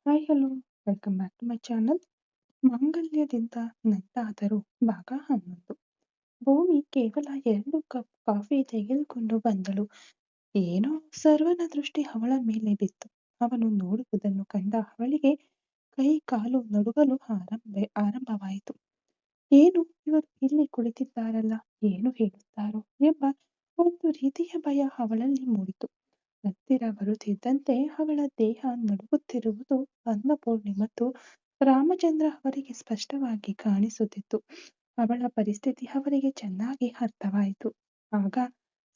Hi hello welcome back to my channel. ಮಾಂಗಲ್ಯದಿಂದ ನಟ್ಟಾದರೂ ಭಾಗ 11. ಭೂಮಿ ಕೇವಲ 2 ಕಪ್ ಕಾಫಿ ತೆಗೆದುಕೊಂಡು ಬಂದಳು. ಏನೋ ಸರ್ವನ ದೃಷ್ಟಿ ಅವಳ ಮೇಲೆ ಬಿತ್ತು. ಅವನು ನೋಡುವುದನ್ನು ಕಂಡ ಅವಳಿಗೆ ಕೈ ಕಾಲು ನಡುಗಲು ಆರಂಭವಾಯಿತು. ಏನು ಇವರು ಇಲ್ಲಿ ಕುಳಿತಿದ್ದಾರಲ್ಲ, ಏನು ಹೇಳುತ್ತಾರೋ ಎಂಬ ಒಂದು ರೀತಿಯ ಭಯ ಅವಳಲ್ಲಿ ಮೂಡಿತು. ಹತ್ತಿರ ಬರುತ್ತಿದ್ದಂತೆ ಅವಳ ದೇಹ ನಡುಗುತ್ತಿರುವುದು ಅನ್ನಪೂರ್ಣಿ ಮತ್ತು ರಾಮಚಂದ್ರ ಅವರಿಗೆ ಸ್ಪಷ್ಟವಾಗಿ ಕಾಣಿಸುತ್ತಿತ್ತು. ಅವಳ ಪರಿಸ್ಥಿತಿ ಅವರಿಗೆ ಚೆನ್ನಾಗಿ ಅರ್ಥವಾಯಿತು. ಆಗ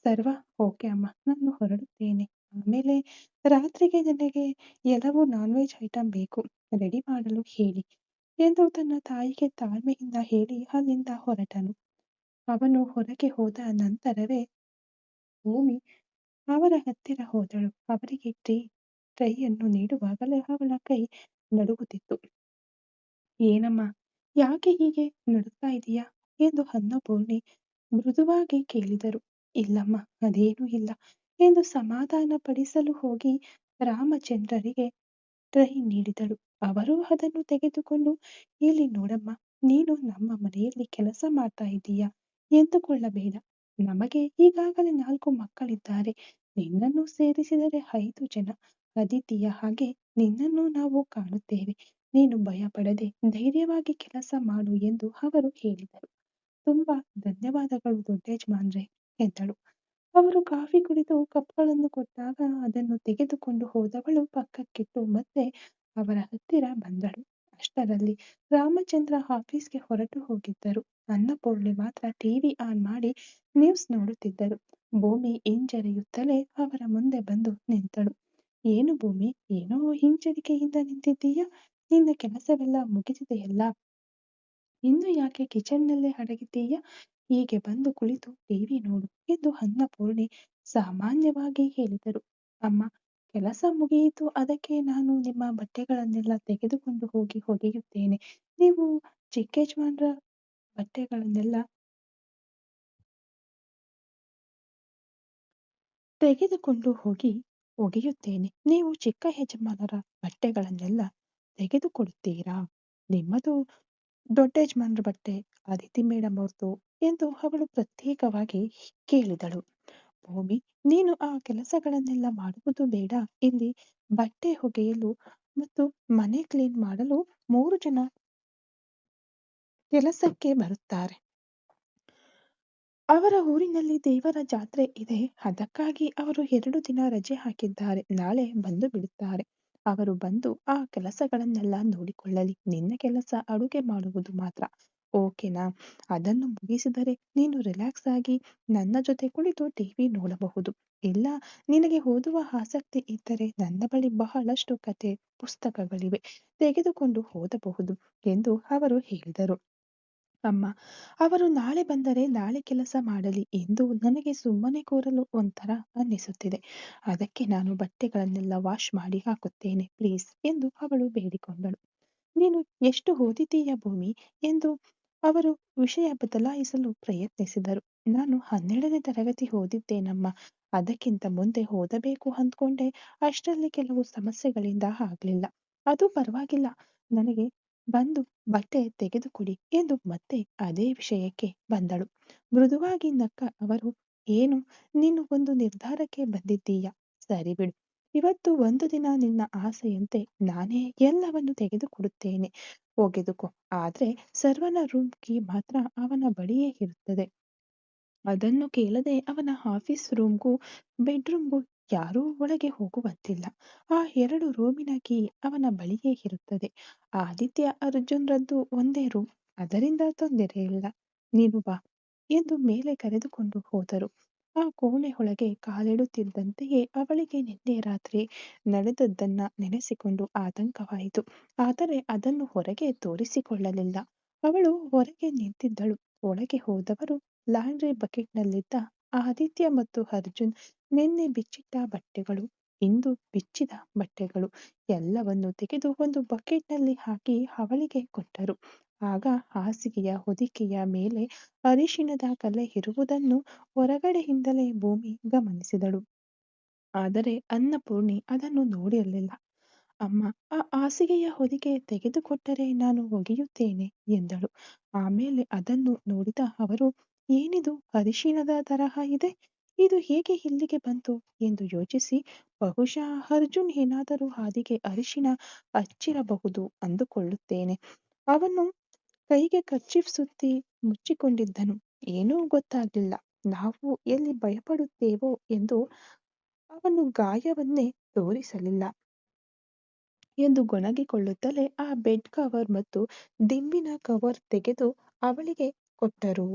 ಸರ್ವ, ಓಕೆ ಅಮ್ಮ, ನಾನು ಹೊರಡುತ್ತೇನೆ. ಆಮೇಲೆ ರಾತ್ರಿಗೆ ನನಗೆ ಎಲ್ಲವೂ ನಾನ್-ವೆಜ್ ಐಟಮ್ ಬೇಕು, ರೆಡಿ ಮಾಡಲು ಹೇಳಿ ಎಂದು ತನ್ನ ತಾಯಿಗೆ ತಾಳ್ಮೆಯಿಂದ ಹೇಳಿ ಅಲ್ಲಿಂದ ಹೊರಟನು. ಅವನು ಹೊರಗೆ ಹೋದ ನಂತರವೇ ಭೂಮಿ ಅವರ ಹತ್ತಿರ ಹೋದಳು. ಅವರಿಗೆ ಟ್ರೈಯನ್ನು ನೀಡುವಾಗಲೇ ಅವಳ ಕೈ ನಡುಗುತ್ತಿತ್ತು. ಏನಮ್ಮ, ಯಾಕೆ ಹೀಗೆ ನಡುಗ್ತಾ ಇದೀಯಾ ಎಂದು ಅನ್ನಪೂರ್ಣಿ ಮೃದುವಾಗಿ ಕೇಳಿದರು. ಇಲ್ಲಮ್ಮ, ಅದೇನೂ ಇಲ್ಲ ಎಂದು ಸಮಾಧಾನ ಪಡಿಸಲು ಹೋಗಿ ರಾಮಚಂದ್ರರಿಗೆ ಟ್ರೈ ನೀಡಿದಳು. ಅವರು ಅದನ್ನು ತೆಗೆದುಕೊಂಡು, ಇಲ್ಲಿ ನೋಡಮ್ಮ, ನೀನು ನಮ್ಮ ಮನೆಯಲ್ಲಿ ಕೆಲಸ ಮಾಡ್ತಾ ಇದ್ದೀಯಾ ಎಂದುಕೊಳ್ಳಬೇಡ. ನಮಗೆ ಈಗಾಗಲೇ 4 ಮಕ್ಕಳಿದ್ದಾರೆ. ನಿನ್ನನ್ನು ಸೇರಿಸಿದರೆ 5 ಜನ. ಅದಿತಿಯ ಹಾಗೆ ನಿನ್ನನ್ನು ನಾವು ಕಾಣುತ್ತೇವೆ. ನೀನು ಭಯಪಡದೆ ಧೈರ್ಯವಾಗಿ ಕೆಲಸ ಮಾಡು ಎಂದು ಅವರು ಹೇಳಿದರು. ತುಂಬಾ ಧನ್ಯವಾದಗಳು ದೊಡ್ಡಯಜಮಾನ್ರೆ ಎಂದಳು. ಅವರು ಕಾಫಿ ಕುಡಿದು ಕಪ್ಗಳನ್ನು ಕೊಟ್ಟಾಗ ಅದನ್ನು ತೆಗೆದುಕೊಂಡು ಹೋದವಳು ಪಕ್ಕಕ್ಕಿಟ್ಟು ಮತ್ತೆ ಅವರ ಹತ್ತಿರ ಬಂದಳು. ಅಷ್ಟರಲ್ಲಿ ರಾಮಚಂದ್ರ ಆಫೀಸ್ಗೆ ಹೊರಟು ಹೋಗಿದ್ದರು. ಅನ್ನಪೂರ್ಣಿ ಮಾತ್ರ ಟಿವಿ ಆನ್ ಮಾಡಿ ನ್ಯೂಸ್ ನೋಡುತ್ತಿದ್ದರು. ಭೂಮಿ ಹಿಂಜರಿಯುತ್ತಲೇ ಅವರ ಮುಂದೆ ಬಂದು ನಿಂತಳು. ಏನು ಭೂಮಿ, ಏನೋ ಹಿಂಜರಿಕೆಯಿಂದ ನಿಂತಿದ್ದೀಯಾ? ನಿನ್ನ ಕೆಲಸವೆಲ್ಲ ಮುಗಿದಿದೆಯಲ್ಲ, ಇನ್ನು ಯಾಕೆ ಕಿಚನ್ನಲ್ಲೇ ಅಡಗಿದ್ದೀಯಾ? ಹೀಗೆ ಬಂದು ಕುಳಿತು ಟಿವಿ ನೋಡು ಎಂದು ಅನ್ನಪೂರ್ಣಿ ಸಾಮಾನ್ಯವಾಗಿ ಹೇಳಿದರು. ಅಮ್ಮ, ಕೆಲಸ ಮುಗಿಯಿತು, ಅದಕ್ಕೆ ನಾನು ನಿಮ್ಮ ಬಟ್ಟೆಗಳನ್ನೆಲ್ಲ ತೆಗೆದುಕೊಂಡು ಹೋಗಿ ಒಗೆಯುತ್ತೇನೆ. ನೀವು ಚಿಕ್ಕಯಜಮಾನ್ರ ಬಟ್ಟೆಗಳನ್ನೆಲ್ಲ ತೆಗೆದುಕೊಂಡು ಹೋಗಿ ಒಗೆಯುತ್ತೇನೆ. ನೀವು ಚಿಕ್ಕ ಯಜಮಾನರ ಬಟ್ಟೆಗಳನ್ನೆಲ್ಲ ತೆಗೆದುಕೊಡುತ್ತೀರಾ? ನಿಮ್ಮದು ದೊಡ್ಡ ಯಜಮಾನ್ರ ಬಟ್ಟೆ, ಅದಿತಿ ಮೇಡಮ್ ಅವ್ರದ್ದು ಎಂದು ಅವಳು ಪ್ರತ್ಯೇಕವಾಗಿ ಕೇಳಿದಳು. ಭೂಮಿ, ನೀನು ಆ ಕೆಲಸಗಳನ್ನೆಲ್ಲ ಮಾಡುವುದು ಬೇಡ. ಇಲ್ಲಿ ಬಟ್ಟೆ ಒಗೆಯಲು ಮತ್ತು ಮನೆ ಕ್ಲೀನ್ ಮಾಡಲು 3 ಜನ ಕೆಲಸಕ್ಕೆ ಬರುತ್ತಾರೆ. ಅವರ ಊರಿನಲ್ಲಿ ದೇವರ ಜಾತ್ರೆ ಇದೆ. ಅದಕ್ಕಾಗಿ ಅವರು 2 ದಿನ ರಜೆ ಹಾಕಿದ್ದಾರೆ. ನಾಳೆ ಬಂದು ಬಿಡುತ್ತಾರೆ. ಅವರು ಬಂದು ಆ ಕೆಲಸಗಳನ್ನೆಲ್ಲ ನೋಡಿಕೊಳ್ಳಲಿ. ನಿನ್ನ ಕೆಲಸ ಅಡುಗೆ ಮಾಡುವುದು ಮಾತ್ರ. ಓಕೆನಾ? ಅದನ್ನು ಮುಗಿಸಿದರೆ ನೀನು ರಿಲ್ಯಾಕ್ಸ್ ಆಗಿ ನನ್ನ ಜೊತೆ ಕುಳಿತು ಟಿವಿ ನೋಡಬಹುದು. ಇಲ್ಲ, ನಿನಗೆ ಓದುವ ಆಸಕ್ತಿ ಇದ್ದರೆ ನನ್ನ ಬಳಿ ಬಹಳಷ್ಟು ಕತೆ ಪುಸ್ತಕಗಳಿವೆ, ತೆಗೆದುಕೊಂಡು ಓದಬಹುದು ಎಂದು ಅವರು ಹೇಳಿದರು. ಅಮ್ಮ, ಅವರು ನಾಳೆ ಬಂದರೆ ನಾಳೆ ಕೆಲಸ ಮಾಡಲಿ ಎಂದು ನನಗೆ ಸುಮ್ಮನೆ ಕೂರಲು ಒಂಥರ ಅನ್ನಿಸುತ್ತಿದೆ. ಅದಕ್ಕೆ ನಾನು ಬಟ್ಟೆಗಳನ್ನೆಲ್ಲ ವಾಶ್ ಮಾಡಿ ಹಾಕುತ್ತೇನೆ ಪ್ಲೀಸ್ ಎಂದು ಅವಳು ಬೇಡಿಕೊಂಡಳು. ನೀನು ಎಷ್ಟು ಓದಿದ್ದೀಯ ಭೂಮಿ ಎಂದು ಅವರು ವಿಷಯ ಬದಲಾಯಿಸಲು ಪ್ರಯತ್ನಿಸಿದರು. ನಾನು 12ನೇ ತರಗತಿ ಓದಿದ್ದೇನಮ್ಮ. ಅದಕ್ಕಿಂತ ಮುಂದೆ ಓದಬೇಕು ಅಂದ್ಕೊಂಡೆ. ಅಷ್ಟರಲ್ಲಿ ಕೆಲವು ಸಮಸ್ಯೆಗಳಿಂದ ಆಗ್ಲಿಲ್ಲ. ಅದು ಪರವಾಗಿಲ್ಲ, ನನಗೆ ಬಂದು ಬಟ್ಟೆ ತೆಗೆದುಕೊಡಿ ಎಂದು ಮತ್ತೆ ಅದೇ ವಿಷಯಕ್ಕೆ ಬಂದಳು. ಮೃದುವಾಗಿ ನಕ್ಕ ಅವರು, ಏನು, ನೀನು ಒಂದು ನಿರ್ಧಾರಕ್ಕೆ ಬಂದಿದ್ದೀಯಾ? ಸರಿ ಬಿಡು, ಇವತ್ತು ಒಂದು ದಿನ ನಿನ್ನ ಆಸೆಯಂತೆ ನಾನೇ ಎಲ್ಲವನ್ನು ತೆಗೆದುಕೊಡುತ್ತೇನೆ, ಒಗೆದುಕೋ. ಆದ್ರೆ ಸರ್ವನ ರೂಮ್ ಕೀ ಮಾತ್ರ ಅವನ ಬಳಿಯೇ ಇರುತ್ತದೆ. ಅದನ್ನು ಕೇಳದೆ ಅವನ ಆಫೀಸ್ ರೂಮ್ಗೂ ಬೆಡ್ರೂಮ್ಗೂ ಯಾರೂ ಒಳಗೆ ಹೋಗುವಂತಿಲ್ಲ. ಆ 2 ರೂಮಿನ ಕೀ ಅವನ ಬಳಿಯೇ ಇರುತ್ತದೆ. ಆದಿತ್ಯ ಅರ್ಜುನ್ರದ್ದು ಒಂದೇ ರೂಮ್, ಅದರಿಂದ ತೊಂದರೆ ಇಲ್ಲ. ನೀನು ಬಾ ಎಂದು ಮೇಲೆ ಕರೆದುಕೊಂಡು ಹೋದರು. ಆ ಕೋಣೆ ಒಳಗೆ ಕಾಲಿಡುತ್ತಿದ್ದಂತೆಯೇ ಅವಳಿಗೆ ನಿನ್ನೆ ರಾತ್ರಿ ನಡೆದದ್ದನ್ನ ನೆನೆಸಿಕೊಂಡು ಆತಂಕವಾಯಿತು. ಆದರೆ ಅದನ್ನು ಹೊರಗೆ ತೋರಿಸಿಕೊಳ್ಳಲಿಲ್ಲ. ಅವಳು ಹೊರಗೆ ನಿಂತಿದ್ದಳು. ಒಳಗೆ ಹೋದವರು ಲಾಂಡ್ರಿ ಬಕೆಟ್ನಲ್ಲಿದ್ದ ಆದಿತ್ಯ ಮತ್ತು ಅರ್ಜುನ್ ನಿನ್ನೆ ಬಿಚ್ಚಿಟ್ಟ ಬಟ್ಟೆಗಳು, ಇಂದು ಬಿಚ್ಚಿದ ಬಟ್ಟೆಗಳು ಎಲ್ಲವನ್ನು ತೆಗೆದು ಒಂದು ಬಕೆಟ್ನಲ್ಲಿ ಹಾಕಿ ಅವಳಿಗೆ ಕೊಟ್ಟರು. ಆಗ ಹಾಸಿಗೆಯ ಹೊದಿಕೆಯ ಮೇಲೆ ಅರಿಶಿಣದ ಕಲೆ ಇರುವುದನ್ನು ಹೊರಗಡೆಯಿಂದಲೇ ಭೂಮಿ ಗಮನಿಸಿದಳು. ಆದರೆ ಅನ್ನಪೂರ್ಣಿ ಅದನ್ನು ನೋಡಿರಲಿಲ್ಲ. ಅಮ್ಮ ಆ ಹಾಸಿಗೆಯ ಹೊದಿಕೆ ತೆಗೆದುಕೊಟ್ಟರೆ ನಾನು ಒಗೆಯುತ್ತೇನೆ ಎಂದಳು. ಆಮೇಲೆ ಅದನ್ನು ನೋಡಿದ ಅವರು, ಏನಿದು ಅರಿಶಿಣದ ತರಹ ಇದೆ? ಇದು ಹೇಗೆ ಇಲ್ಲಿಗೆ ಬಂತು ಎಂದು ಯೋಚಿಸಿ, ಬಹುಶಃ ಅರ್ಜುನ್ ಏನಾದರೂ ಹಾದಿಗೆ ಅರಿಶಿಣ ಹಚ್ಚಿರಬಹುದು ಅಂದುಕೊಳ್ಳುತ್ತೇನೆ. ಅವನು ಕೈಗೆ ಕರ್ಚೀಫ್ ಸುತ್ತಿ ಮುಚ್ಚಿಕೊಂಡಿದ್ದನು. ಏನೂ ಗೊತ್ತಾಗಲಿಲ್ಲ. ನಾವು ಎಲ್ಲಿ ಭಯಪಡುತ್ತೇವೋ ಎಂದು ಅವನು ಗಾಯವನ್ನೇ ತೋರಿಸಲಿಲ್ಲ ಎಂದು ಗೊಣಗಿಕೊಳ್ಳುತ್ತಲೇ ಆ ಬೆಡ್ ಕವರ್ ಮತ್ತು ದಿಂಬಿನ ಕವರ್ ತೆಗೆದು ಅವಳಿಗೆ ಕೊಟ್ಟರು.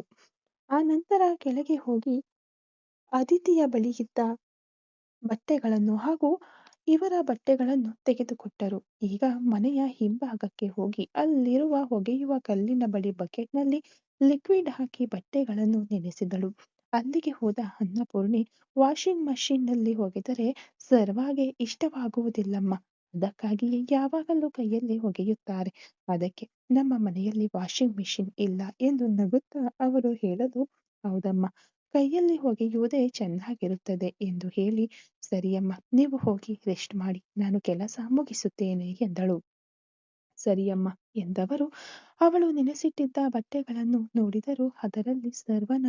ಆ ನಂತರ ಕೆಳಗೆ ಹೋಗಿ ಅದಿತಿಯ ಬಳಿಯಿದ್ದ ಬಟ್ಟೆಗಳನ್ನು ಹಾಗೂ ಇವರ ಬಟ್ಟೆಗಳನ್ನು ತೆಗೆದುಕೊಟ್ಟರು. ಈಗ ಮನೆಯ ಹಿಂಭಾಗಕ್ಕೆ ಹೋಗಿ ಅಲ್ಲಿರುವ ಒಗೆಯುವ ಕಲ್ಲಿನ ಬಳಿ ಬಕೆಟ್ನಲ್ಲಿ ಲಿಕ್ವಿಡ್ ಹಾಕಿ ಬಟ್ಟೆಗಳನ್ನು ನೆನೆಸಿದಳು. ಅಲ್ಲಿಗೆ ಹೋದ ಅನ್ನಪೂರ್ಣಿ, ವಾಷಿಂಗ್ ಮಷೀನ್ನಲ್ಲಿ ಒಗೆದರೆ ಸರ್ವಾಗೆ ಇಷ್ಟವಾಗುವುದಿಲ್ಲಮ್ಮ. ಅದಕ್ಕಾಗಿಯೇ ಯಾವಾಗಲೂ ಕೈಯಲ್ಲಿ ಒಗೆಯುತ್ತಾರೆ. ಅದಕ್ಕೆ ನಮ್ಮ ಮನೆಯಲ್ಲಿ ವಾಷಿಂಗ್ ಮಿಷಿನ್ ಇಲ್ಲ ಎಂದು ನಗುತ್ತಾ ಅವರು ಹೇಳಲು, ಹೌದಮ್ಮ, ಕೈಯಲ್ಲಿ ಒಗೆಯುವುದೇ ಚೆನ್ನಾಗಿರುತ್ತದೆ ಎಂದು ಹೇಳಿ, ಸರಿಯಮ್ಮ, ನೀವು ಹೋಗಿ ರೆಸ್ಟ್ ಮಾಡಿ, ನಾನು ಕೆಲಸ ಮುಗಿಸುತ್ತೇನೆ ಎಂದಳು. ಸರಿಯಮ್ಮ ಎಂದವರು ಅವಳು ನೆನೆಸಿಟ್ಟಿದ್ದ ಬಟ್ಟೆಗಳನ್ನು ನೋಡಿದರು. ಅದರಲ್ಲಿ ಸರ್ವನ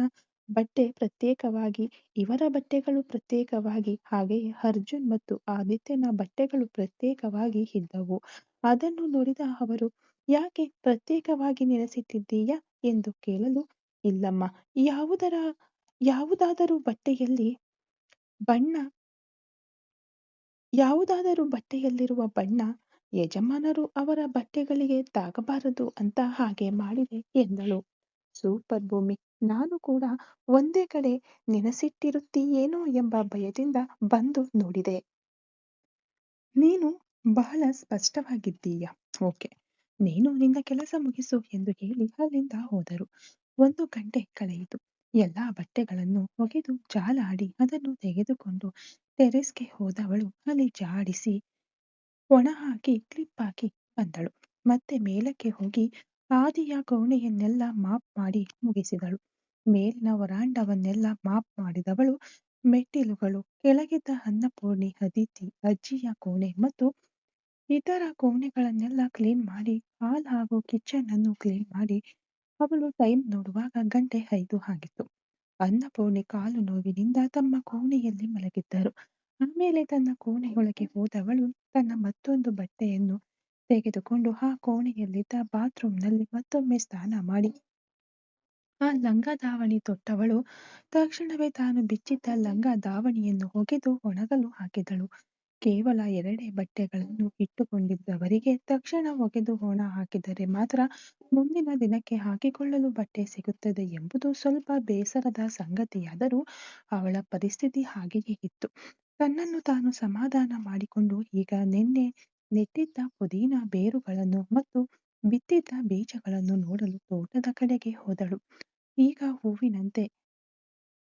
ಬಟ್ಟೆ ಪ್ರತ್ಯೇಕವಾಗಿ, ಇವರ ಬಟ್ಟೆಗಳು ಪ್ರತ್ಯೇಕವಾಗಿ, ಹಾಗೆಯೇ ಅರ್ಜುನ್ ಮತ್ತು ಆದಿತ್ಯನ ಬಟ್ಟೆಗಳು ಪ್ರತ್ಯೇಕವಾಗಿ ಇದ್ದವು. ಅದನ್ನು ನೋಡಿದ ಅವರು, ಯಾಕೆ ಪ್ರತ್ಯೇಕವಾಗಿ ನೆನೆಸಿಟ್ಟಿದ್ದೀಯಾ ಎಂದು ಕೇಳಲು, ಇಲ್ಲಮ್ಮ, ಯಾವುದಾದರೂ ಬಟ್ಟೆಯಲ್ಲಿ ಬಣ್ಣ ಯಾವುದಾದರೂ ಬಟ್ಟೆಯಲ್ಲಿರುವ ಬಣ್ಣ ಯಜಮಾನರು ಅವರ ಬಟ್ಟೆಗಳಿಗೆ ತಾಗಬಾರದು ಅಂತ ಹಾಗೆ ಮಾಡಿದೆ ಎಂದಳು. ಸೂಪರ್ ಭೂಮಿ, ನಾನು ಕೂಡ ಒಂದೇ ಕಡೆ ನೆನೆಸಿಟ್ಟಿರುತ್ತೀಯೇನೋ ಎಂಬ ಭಯದಿಂದ ಬಂದು ನೋಡಿದೆ. ನೀನು ಬಹಳ ಸ್ಪಷ್ಟವಾಗಿದ್ದೀಯ. ಓಕೆ, ನೀನು ನಿನ್ನ ಕೆಲಸ ಮುಗಿಸು ಎಂದು ಹೇಳಿ ಅಲ್ಲಿಂದ ಹೋದರು. 1 ಗಂಟೆ ಕಳೆಯಿತು. ಎಲ್ಲಾ ಬಟ್ಟೆಗಳನ್ನು ಒಗೆದು ಜಾಲಾಡಿ ಅದನ್ನು ತೆಗೆದುಕೊಂಡು ಟೆರೇಸ್ಗೆ ಹೋದವಳು ಅಲ್ಲಿ ಜಾಡಿಸಿ ಒಣ ಹಾಕಿ ಕ್ಲಿಪ್ ಹಾಕಿ ಬಂದಳು. ಮತ್ತೆ ಮೇಲಕ್ಕೆ ಹೋಗಿ ಆದಿಯ ಕೋಣೆಯನ್ನೆಲ್ಲ ಮಾಪ್ ಮಾಡಿ ಮುಗಿಸಿದಳು. ಮೇಲಿನ ವರಾಂಡವನ್ನೆಲ್ಲ ಮಾಪ್ ಮಾಡಿದವಳು. ಮೆಟ್ಟಿಲುಗಳು, ಕೆಳಗಿದ್ದ ಅನ್ನಪೂರ್ಣಿ, ಅದಿತಿ, ಅಜ್ಜಿಯ ಕೋಣೆ ಮತ್ತು ಇತರ ಕೋಣೆಗಳನ್ನೆಲ್ಲ ಕ್ಲೀನ್ ಮಾಡಿ, ಹಾಲ್ ಹಾಗೂ ಕಿಚನ್ ಅನ್ನು ಕ್ಲೀನ್ ಮಾಡಿ ಅವಳು ಟೈಮ್ ನೋಡುವಾಗ 5 ಗಂಟೆ ಆಗಿತ್ತು. ಅನ್ನಪೂರ್ಣಿ ಕಾಲು ನೋವಿನಿಂದ ತಮ್ಮ ಕೋಣೆಯಲ್ಲಿ ಮಲಗಿದ್ದರು. ಆಮೇಲೆ ತನ್ನ ಕೋಣೆಯೊಳಗೆ ಹೋದವಳು ತನ್ನ ಮತ್ತೊಂದು ಬಟ್ಟೆಯನ್ನು ತೆಗೆದುಕೊಂಡು ಆ ಕೋಣೆಯಲ್ಲಿದ್ದ ಬಾತ್ರೂಮ್ನಲ್ಲಿ ಮತ್ತೊಮ್ಮೆ ಸ್ನಾನ ಮಾಡಿ ಆ ಲಂಗ ದಾವಣಿ ತೊಟ್ಟವಳು. ತಕ್ಷಣವೇ ತಾನು ಬಿಚ್ಚಿದ್ದ ಲಂಗ ದಾವಣಿಯನ್ನು ಒಗೆದು ಒಣಗಲು ಹಾಕಿದಳು. ಕೇವಲ 2 ಬಟ್ಟೆಗಳನ್ನು ಇಟ್ಟುಕೊಂಡಿದ್ದವರಿಗೆ ತಕ್ಷಣ ಒಗೆದು ಒಣ ಹಾಕಿದರೆ ಮಾತ್ರ ಮುಂದಿನ ದಿನಕ್ಕೆ ಹಾಕಿಕೊಳ್ಳಲು ಬಟ್ಟೆ ಸಿಗುತ್ತದೆ ಎಂಬುದು ಸ್ವಲ್ಪ ಬೇಸರದ ಸಂಗತಿಯಾದರೂ ಅವಳ ಪರಿಸ್ಥಿತಿ ಹಾಗೆಯೇ ಇತ್ತು. ತನ್ನನ್ನು ತಾನು ಸಮಾಧಾನ ಮಾಡಿಕೊಂಡು ಈಗ ನಿನ್ನೆ ನೆಟ್ಟಿದ್ದ ಪುದೀನ ಬೇರುಗಳನ್ನು ಮತ್ತು ಬಿತ್ತಿದ್ದ ಬೀಜಗಳನ್ನು ನೋಡಲು ತೋಟದ ಕಡೆಗೆ ಹೋದಳು. ಈಗ ಹೂವಿನಂತೆ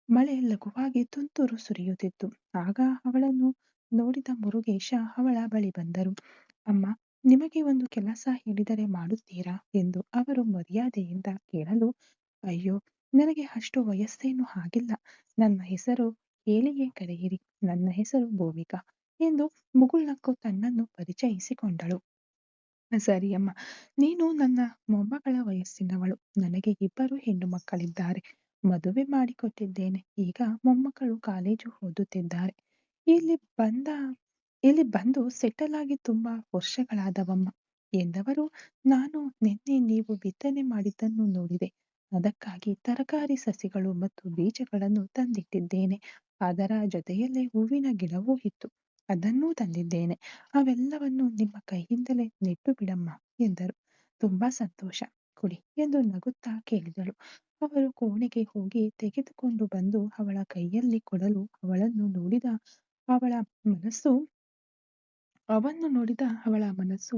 ಮಳೆ ಲಘುವಾಗಿ ತುಂತುರು ಸುರಿಯುತ್ತಿತ್ತು. ಆಗ ಅವಳನ್ನು ನೋಡಿದ ಮುರುಗೇಶ ಅವಳ ಬಳಿ ಬಂದರು. ಅಮ್ಮ, ನಿಮಗೆ ಒಂದು ಕೆಲಸ ಹೇಳಿದರೆ ಮಾಡುತ್ತೀರಾ ಎಂದು ಅವರು ಮರ್ಯಾದೆಯಿಂದ ಕೇಳಲು, ಅಯ್ಯೋ, ನನಗೆ ಅಷ್ಟು ವಯಸ್ಸೇನೂ ಆಗಿಲ್ಲ. ನನ್ನ ಹೆಸರು ಹೇಳಿಯೇ ಕರೆಯಿರಿ. ನನ್ನ ಹೆಸರು ಭೂಮಿಕಾ ಎಂದು ಮುಗುಳ್ನಕ್ಕು ತನ್ನನ್ನು ಪರಿಚಯಿಸಿಕೊಂಡಳು. ಸರಿಯಮ್ಮ, ನೀನು ನನ್ನ ಮೊಮ್ಮಗಳ ವಯಸ್ಸಿನವಳು. ನನಗೆ 2 ಹೆಣ್ಣು ಮಕ್ಕಳಿದ್ದಾರೆ. ಮದುವೆ ಮಾಡಿಕೊಟ್ಟಿದ್ದೇನೆ. ಈಗ ಮೊಮ್ಮಕ್ಕಳು ಕಾಲೇಜು ಓದುತ್ತಿದ್ದಾರೆ. ಇಲ್ಲಿ ಬಂದು ಸೆಟಲ್ ಆಗಿ ತುಂಬಾ ವರ್ಷಗಳಾದವಮ್ಮ ಎಂದವರು. ನಾನು ನಿನ್ನೆ ನೀವು ಬಿತ್ತನೆ ಮಾಡಿದ್ದನ್ನು ನೋಡಿದೆ. ಅದಕ್ಕಾಗಿ ತರಕಾರಿ ಸಸಿಗಳು ಮತ್ತು ಬೀಜಗಳನ್ನು ತಂದಿಟ್ಟಿದ್ದೇನೆ. ಅದರ ಜೊತೆಯಲ್ಲೇ ಹೂವಿನ ಗಿಡವೂ ಇತ್ತು. ಅದನ್ನೂ ತಂದಿದ್ದೇನೆ. ಅವೆಲ್ಲವನ್ನು ನಿಮ್ಮ ಕೈಯಿಂದಲೇ ನೆಟ್ಟು ಬಿಡಮ್ಮ ಎಂದರು. ತುಂಬಾ ಸಂತೋಷ, ಕೊಡಿ ಎಂದು ನಗುತ್ತಾ ಕೇಳಿದಳು. ಅವರು ಕೋಣೆಗೆ ಹೋಗಿ ತೆಗೆದುಕೊಂಡು ಬಂದು ಅವಳ ಕೈಯಲ್ಲಿ ಕೊಡಲು ಅವನ್ನು ನೋಡಿದ ಅವಳ ಮನಸ್ಸು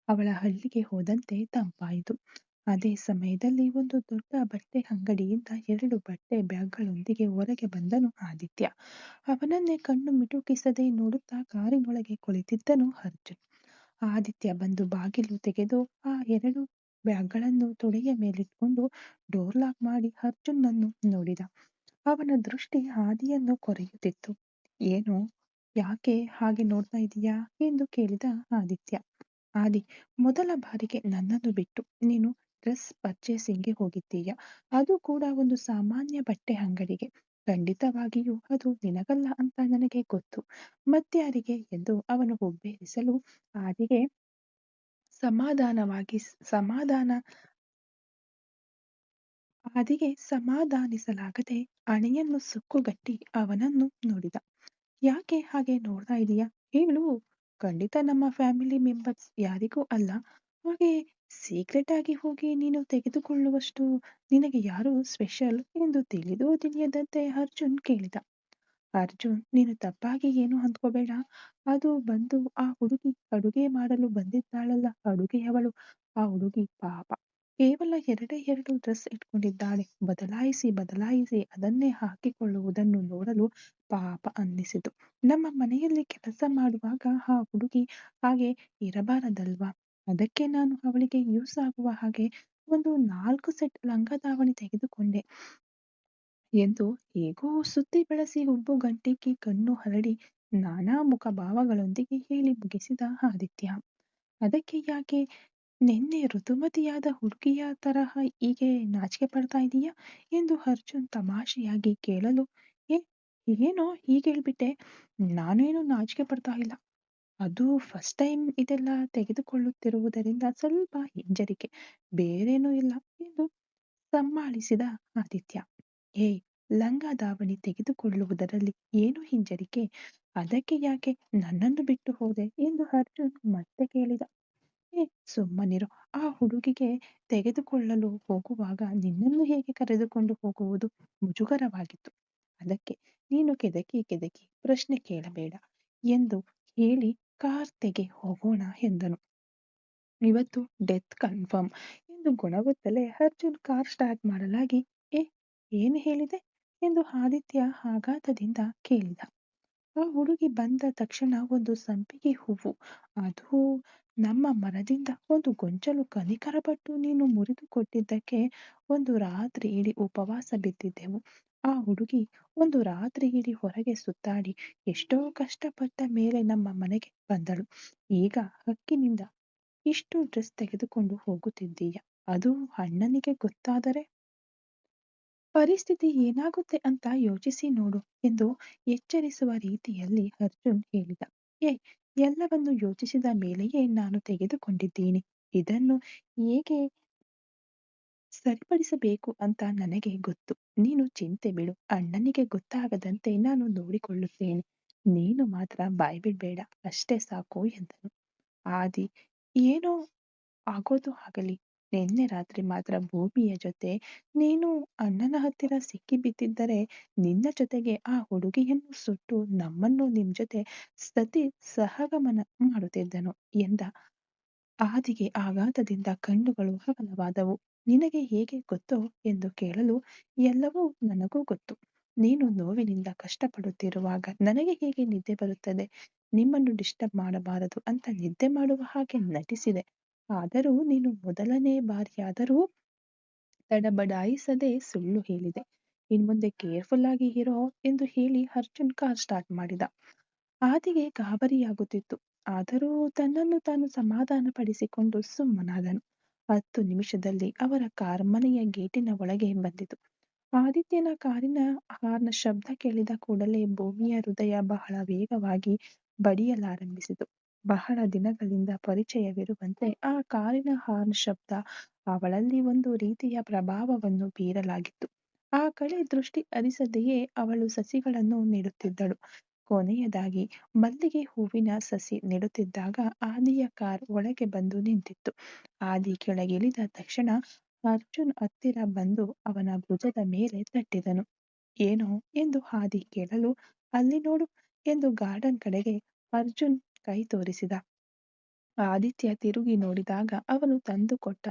ಅವಳ ಹಳ್ಳಿಗೆ ಹೋದಂತೆ ತಂಪಾಯಿತು. ಅದೇ ಸಮಯದಲ್ಲಿ ಒಂದು ದೊಡ್ಡ ಬಟ್ಟೆ ಅಂಗಡಿಯಿಂದ 2 ಬಟ್ಟೆ ಬ್ಯಾಗ್ಗಳೊಂದಿಗೆ ಹೊರಗೆ ಬಂದನು ಆದಿತ್ಯ. ಅವನನ್ನೇ ಕಣ್ಣು ಮಿಟುಕಿಸದೆ ನೋಡುತ್ತಾ ಕಾರಿನೊಳಗೆ ಕುಳಿತಿದ್ದನು ಅರ್ಜುನ್. ಆದಿತ್ಯ ಬಂದು ಬಾಗಿಲು ತೆಗೆದು ಆ 2 ಬ್ಯಾಗ್ಗಳನ್ನು ತೊಡೆಯ ಮೇಲಿಟ್ಕೊಂಡು ಡೋರ್ ಲಾಕ್ ಮಾಡಿ ಅರ್ಜುನ್ನನ್ನು ನೋಡಿದ. ಅವನ ದೃಷ್ಟಿ ಆದಿಯನ್ನು ಕೊರೆಯುತ್ತಿತ್ತು. ಏನೋ ಯಾಕೆ ಹಾಗೆ ನೋಡ್ತಾ ಇದೀಯಾ ಎಂದು ಕೇಳಿದ ಆದಿತ್ಯ. ಆದಿ, ಮೊದಲ ಬಾರಿಗೆ ನನ್ನನ್ನು ಬಿಟ್ಟು ನೀನು ಡ್ರೆಸ್ ಪರ್ಚೇಸಿಂಗ್ಗೆ ಹೋಗಿದ್ದೀಯ. ಅದು ಕೂಡ ಒಂದು ಸಾಮಾನ್ಯ ಬಟ್ಟೆ ಅಂಗಡಿಗೆ. ಖಂಡಿತವಾಗಿಯೂ ಅದು ನಿನಗಲ್ಲ ಅಂತ ನನಗೆ ಗೊತ್ತು. ಮತ್ಯಾರಿಗೆ ಎಂದು ಅವನು ಹುಬ್ಬೇರಿಸಲು ಆದಿಗೆ ಸಮಾಧಾನವಾಗಿ ಸಮಾಧಾನ ಆದಿಗೆ ಸಮಾಧಾನಿಸಲಾಗದೆ ಅಣೆಯನ್ನು ಸುಕ್ಕುಗಟ್ಟಿ ಅವನನ್ನು ನೋಡಿದ. ಯಾಕೆ ಹಾಗೆ ನೋಡ್ತಾ ಇದೀಯಾ? ಹೇಳು. ಖಂಡಿತ ನಮ್ಮ ಫ್ಯಾಮಿಲಿ ಮೆಂಬರ್ಸ್ ಯಾರಿಗೂ ಅಲ್ಲ. ಹಾಗೆ ಸೀಕ್ರೆಟ್ ಆಗಿ ಹೋಗಿ ನೀನು ತೆಗೆದುಕೊಳ್ಳುವಷ್ಟು ನಿನಗೆ ಯಾರು ಸ್ಪೆಷಲ್ ಎಂದು ತಿಳಿದೋ ತಿಳಿಯದಂತೆ ಅರ್ಜುನ್ ಕೇಳಿದ. ಅರ್ಜುನ್, ನೀನು ತಪ್ಪಾಗಿ ಏನು ಅಂದ್ಕೋಬೇಡ. ಅದು ಬಂದು ಆ ಹುಡುಗಿ ಅಡುಗೆ ಮಾಡಲು ಬಂದಿದ್ದಾಳಲ್ಲ, ಅಡುಗೆಯವಳು. ಆ ಹುಡುಗಿ ಪಾಪ ಕೇವಲ ಎರಡೇ ಎರಡು ಡ್ರೆಸ್ ಇಟ್ಕೊಂಡಿದ್ದಾಳೆ. ಬದಲಾಯಿಸಿ ಬದಲಾಯಿಸಿ ಅದನ್ನೇ ಹಾಕಿಕೊಳ್ಳುವುದನ್ನು ನೋಡಲು ಪಾಪ ಅನ್ನಿಸಿತು. ನಮ್ಮ ಮನೆಯಲ್ಲಿ ಕೆಲಸ ಮಾಡುವಾಗ ಆ ಹುಡುಗಿ ಹಾಗೆ ಇರಬಾರದಲ್ವಾ? ಅದಕ್ಕೆ ನಾನು ಅವಳಿಗೆ ಯೂಸ್ ಆಗುವ ಹಾಗೆ ಒಂದು 4 ಸೆಟ್ ಲಂಗ ತೆಗೆದುಕೊಂಡೆ ಎಂದು ಹೇಗೋ ಸುತ್ತಿ ಬೆಳೆಸಿ ಹುಬ್ಬು ಗಂಟಿಕ್ಕಿ ಕಣ್ಣು ಹರಡಿ ನಾನಾ ಮುಖಭಾವಗಳೊಂದಿಗೆ ಹೇಳಿ ಮುಗಿಸಿದ ಆದಿತ್ಯ. ಅದಕ್ಕೆ ಯಾಕೆ ನಿನ್ನೆ ಋತುಮತಿಯಾದ ಹುಡುಗಿಯ ತರಹ ಹೀಗೆ ನಾಚಿಕೆ ಪಡ್ತಾ ಇದೀಯಾ ಎಂದು ಅರ್ಜುನ್ ತಮಾಷೆಯಾಗಿ ಕೇಳಲು, ಏ ಏನೋ ಹೀಗೇಳ್ಬಿಟ್ಟೆ. ನಾನೇನು ನಾಚಿಕೆ ಪಡ್ತಾ ಇಲ್ಲ. ಅದು ಫಸ್ಟ್ ಟೈಮ್ ಇದೆಲ್ಲ ತೆಗೆದುಕೊಳ್ಳುತ್ತಿರುವುದರಿಂದ ಸ್ವಲ್ಪ ಹಿಂಜರಿಕೆ, ಬೇರೇನೂ ಇಲ್ಲ ಎಂದು ಸಮ್ಮಾಳಿಸಿದ ಆದಿತ್ಯ. ಏಯ್, ಲಂಗ ದಾವಣಿ ತೆಗೆದುಕೊಳ್ಳುವುದರಲ್ಲಿ ಏನು ಹಿಂಜರಿಕೆ? ಅದಕ್ಕೆ ಯಾಕೆ ನನ್ನನ್ನು ಬಿಟ್ಟು ಹೋದೆ ಎಂದು ಅರ್ಜುನ್ ಮತ್ತೆ ಕೇಳಿದ. ಏ ಸುಮ್ಮನಿರು. ಆ ಹುಡುಗಿಗೆ ತೆಗೆದುಕೊಳ್ಳಲು ಹೋಗುವಾಗ ನಿನ್ನನ್ನು ಹೇಗೆ ಕರೆದುಕೊಂಡು ಹೋಗುವುದು ಮುಜುಗರವಾಗಿತ್ತು. ಅದಕ್ಕೆ ನೀನು ಕೆದಕಿ ಕೆದಕಿ ಪ್ರಶ್ನೆ ಕೇಳಬೇಡ ಎಂದು ಹೇಳಿ ಕಾರ್ ತೆಗೆ ಹೋಗೋಣ ಎಂದನು. ಇವತ್ತು ಡೆತ್ ಕನ್ಫರ್ಮ್ ಎಂದು ಗೊಣಗುತ್ತಲೇ ಅರ್ಜುನ್ ಕಾರ್ ಸ್ಟಾರ್ಟ್ ಮಾಡಲಾಗಿ, ಏ ಏನು ಹೇಳಿದೆ ಎಂದು ಆದಿತ್ಯ ಆಘಾತದಿಂದ ಕೇಳಿದ. ಆ ಹುಡುಗಿ ಬಂದ ತಕ್ಷಣ ಒಂದು ಸಂಪಿಗೆ ಹೂವು, ಅದು ನಮ್ಮ ಮರದಿಂದ ಒಂದು ಗೊಂಚಲು ಕನಿಕರಪಟ್ಟು ನೀನು ಮುರಿದು ಕೊಟ್ಟಿದ್ದಕ್ಕೆ ಒಂದು ರಾತ್ರಿ ಇಡೀ ಉಪವಾಸ ಬಿದ್ದಿದ್ದೆವು. ಆ ಹುಡುಗಿ ಒಂದು ರಾತ್ರಿ ಇಡೀ ಹೊರಗೆ ಸುತ್ತಾಡಿ ಎಷ್ಟೋ ಕಷ್ಟಪಟ್ಟ ಮೇಲೆ ನಮ್ಮ ಮನೆಗೆ ಬಂದಳು. ಈಗ ಹಕ್ಕಿನಿಂದ ಇಷ್ಟು ಡ್ರೆಸ್ ತೆಗೆದುಕೊಂಡು ಹೋಗುತ್ತಿದ್ದೀಯ. ಅದು ಅಣ್ಣನಿಗೆ ಗೊತ್ತಾದರೆ ಪರಿಸ್ಥಿತಿ ಏನಾಗುತ್ತೆ ಅಂತ ಯೋಚಿಸಿ ನೋಡು ಎಂದು ಎಚ್ಚರಿಸುವ ರೀತಿಯಲ್ಲಿ ಅರ್ಜುನ್ ಹೇಳಿದ. ಏ, ಎಲ್ಲವನ್ನು ಯೋಚಿಸಿದ ಮೇಲೆಯೇ ನಾನು ತೆಗೆದುಕೊಂಡಿದ್ದೀನಿ. ಇದನ್ನು ಹೇಗೆ ಸರಿಪಡಿಸಬೇಕು ಅಂತ ನನಗೆ ಗೊತ್ತು. ನೀನು ಚಿಂತೆ ಬಿಡು. ಅಣ್ಣನಿಗೆ ಗೊತ್ತಾಗದಂತೆ ನಾನು ನೋಡಿಕೊಳ್ಳುತ್ತೇನೆ. ನೀನು ಮಾತ್ರ ಬಾಯ್ಬಿಡ್ಬೇಡ ಅಷ್ಟೇ ಸಾಕು ಎಂದನು. ಆದಿ, ಏನೋ ಆಗೋದು ಆಗಲಿ. ನಿನ್ನೆ ರಾತ್ರಿ ಮಾತ್ರ ಭೂಮಿಯ ಜೊತೆ ನೀನು ಅಣ್ಣನ ಹತ್ತಿರ ಸಿಕ್ಕಿ ಬಿದ್ದಿದ್ದರೆ ನಿನ್ನ ಜೊತೆಗೆ ಆ ಹುಡುಗಿಯನ್ನು ಸುಟ್ಟು ನಮ್ಮನ್ನು ನಿಮ್ ಜೊತೆ ಸಹಗಮನ ಮಾಡುತ್ತಿದ್ದನು ಎಂದ. ಆದಿಗೆ ಆಘಾತದಿಂದ ಕಣ್ಣುಗಳು ಅಗಲವಾದವು. ನಿನಗೆ ಹೇಗೆ ಗೊತ್ತೋ ಎಂದು ಕೇಳಲು, ಎಲ್ಲವೂ ನನಗೂ ಗೊತ್ತು. ನೀನು ನೋವಿನಿಂದ ಕಷ್ಟಪಡುತ್ತಿರುವಾಗ ನನಗೆ ಹೇಗೆ ನಿದ್ದೆ ಬರುತ್ತದೆ? ನಿಮ್ಮನ್ನು ಡಿಸ್ಟರ್ಬ್ ಮಾಡಬಾರದು ಅಂತ ನಿದ್ದೆ ಮಾಡುವ ಹಾಗೆ ನಟಿಸಿದೆ. ಆದರೂ ನೀನು ಮೊದಲನೇ ಬಾರಿಯಾದರೂ ತಡಬಡಾಯಿಸದೆ ಸುಳ್ಳು ಹೇಳಿದೆ. ಇನ್ಮುಂದೆ ಕೇರ್ಫುಲ್ ಆಗಿ ಇರೋ ಎಂದು ಹೇಳಿ ಅರ್ಜುನ್ ಕಾರ್ ಸ್ಟಾರ್ಟ್ ಮಾಡಿದ. ಆದಿಗೆ ಗಾಬರಿಯಾಗುತ್ತಿತ್ತು. ಆದರೂ ತನ್ನನ್ನು ತಾನು ಸಮಾಧಾನ ಪಡಿಸಿಕೊಂಡು ಸುಮ್ಮನಾದನು. 10 ನಿಮಿಷದಲ್ಲಿ ಅವರ ಕಾರ್ ಮನೆಯ ಗೇಟಿನ ಒಳಗೆ ಬಂದಿತು. ಆದಿತ್ಯನ ಕಾರಿನ ಹಾರ್ನ್ ಶಬ್ದ ಕೇಳಿದ ಕೂಡಲೇ ಭೂಮಿಯ ಹೃದಯ ಬಹಳ ವೇಗವಾಗಿ ಬಡಿಯಲಾರಂಭಿಸಿತು. ಬಹಳ ದಿನಗಳಿಂದ ಪರಿಚಯವಿರುವಂತೆ ಆ ಕಾರಿನ ಹಾರ್ನ್ ಶಬ್ದ ಅವಳಲ್ಲಿ ಒಂದು ರೀತಿಯ ಪ್ರಭಾವವನ್ನು ಬೀರಲಾಗಿತ್ತು. ಆ ಕಡೆ ದೃಷ್ಟಿ ಹರಿಸದೆಯೇ ಅವಳು ಸಸಿಗಳನ್ನು ನೆಡುತ್ತಿದ್ದಳು. ಕೊನೆಯದಾಗಿ ಮಲ್ಲಿಗೆ ಹೂವಿನ ಸಸಿ ನೆಡುತ್ತಿದ್ದಾಗ ಆದಿಯ ಕಾರ್ ಒಳಗೆ ಬಂದು ನಿಂತಿತ್ತು. ಆದಿ ಕೆಳಗಿಳಿದ ತಕ್ಷಣ ಅರ್ಜುನ್ ಹತ್ತಿರ ಬಂದು ಅವನ ಭುಜದ ಮೇಲೆ ತಟ್ಟಿದನು. ಏನೋ ಎಂದು ಆದಿ ಕೇಳಲು, ಅಲ್ಲಿ ನೋಡು ಎಂದು ಗಾರ್ಡನ್ ಕಡೆಗೆ ಅರ್ಜುನ್ ಕೈ ತೋರಿಸಿದ. ಆದಿತ್ಯ ತಿರುಗಿ ನೋಡಿದಾಗ ಅವನು ತಂದುಕೊಟ್ಟ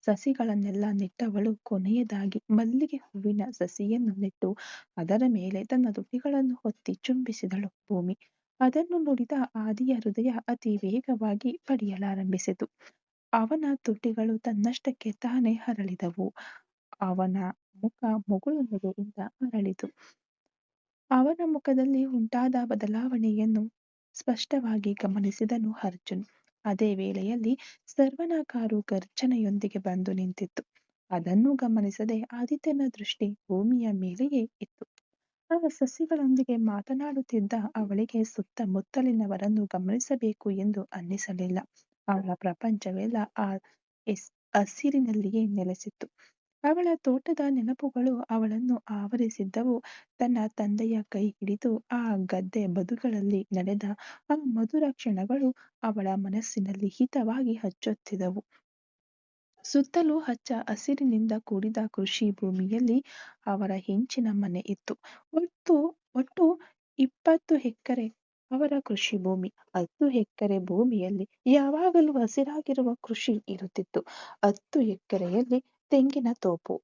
ಸಸಿಗಳನ್ನೆಲ್ಲ ನೆಟ್ಟವಳು ಕೊನೆಯದಾಗಿ ಮಲ್ಲಿಗೆ ಹೂವಿನ ಸಸಿಯನ್ನು ನೆಟ್ಟು ಅದರ ಮೇಲೆ ತನ್ನ ತುಟಿಗಳನ್ನು ಹೊತ್ತಿ ಚುಂಬಿಸಿದಳು ಭೂಮಿ. ಅದನ್ನು ನೋಡಿದ ಆದಿಯ ಹೃದಯ ಅತಿ ವೇಗವಾಗಿ ಬಡಿಯಲಾರಂಭಿಸಿತು. ಅವನ ತುಟಿಗಳು ತನ್ನಷ್ಟಕ್ಕೆ ತಾನೇ ಹರಳಿದವು. ಅವನ ಮುಖ ಮುಗುಳು ನಗೆಯಿಂದ ಅರಳಿತು. ಅವನ ಮುಖದಲ್ಲಿ ಉಂಟಾದ ಬದಲಾವಣೆಯನ್ನು ಸ್ಪಷ್ಟವಾಗಿ ಗಮನಿಸಿದನು ಅರ್ಜುನ್. ಅದೇ ವೇಳೆಯಲ್ಲಿ ಸರ್ವನ ಕಾರು ಗರ್ಜನೆಯೊಂದಿಗೆ ಬಂದು ನಿಂತಿತ್ತು. ಅದನ್ನು ಗಮನಿಸದೆ ಆದಿತ್ಯನ ದೃಷ್ಟಿ ಭೂಮಿಯ ಮೇಲೆಯೇ ಇತ್ತು. ಆ ಸಸಿಗಳೊಂದಿಗೆ ಮಾತನಾಡುತ್ತಿದ್ದ ಅವಳಿಗೆ ಸುತ್ತಮುತ್ತಲಿನವರನ್ನು ಗಮನಿಸಬೇಕು ಎಂದು ಅನ್ನಿಸಲಿಲ್ಲ. ಅವಳ ಪ್ರಪಂಚವೆಲ್ಲ ಆ ಹಸಿರಿನಲ್ಲಿಯೇ ನೆಲೆಸಿತ್ತು. ಅವಳ ತೋಟದ ನೆನಪುಗಳು ಅವಳನ್ನು ಆವರಿಸಿದ್ದವು. ತನ್ನ ತಂದೆಯ ಕೈ ಹಿಡಿದು ಆ ಗದ್ದೆ ಬದುಗಳಲ್ಲಿ ನಡೆದ ಆ ಮಧುರ ಕ್ಷಣಗಳು ಅವಳ ಮನಸ್ಸಿನಲ್ಲಿ ಹಿತವಾಗಿ ಹಚ್ಚುತ್ತಿದ್ದವು. ಸುತ್ತಲೂ ಹಚ್ಚ ಹಸಿರಿನಿಂದ ಕೂಡಿದ ಕೃಷಿ ಭೂಮಿಯಲ್ಲಿ ಅವರ ಹೆಂಚಿನ ಮನೆ ಇತ್ತು. ಒಟ್ಟು 20 ಎಕರೆ ಅವರ ಕೃಷಿ ಭೂಮಿ. 10 ಎಕರೆ ಭೂಮಿಯಲ್ಲಿ ಯಾವಾಗಲೂ ಹಸಿರಾಗಿರುವ ಕೃಷಿ ಇರುತ್ತಿತ್ತು. 10 ಎಕರೆಯಲ್ಲಿ ತೆಂಗಿನ ತೋಪು.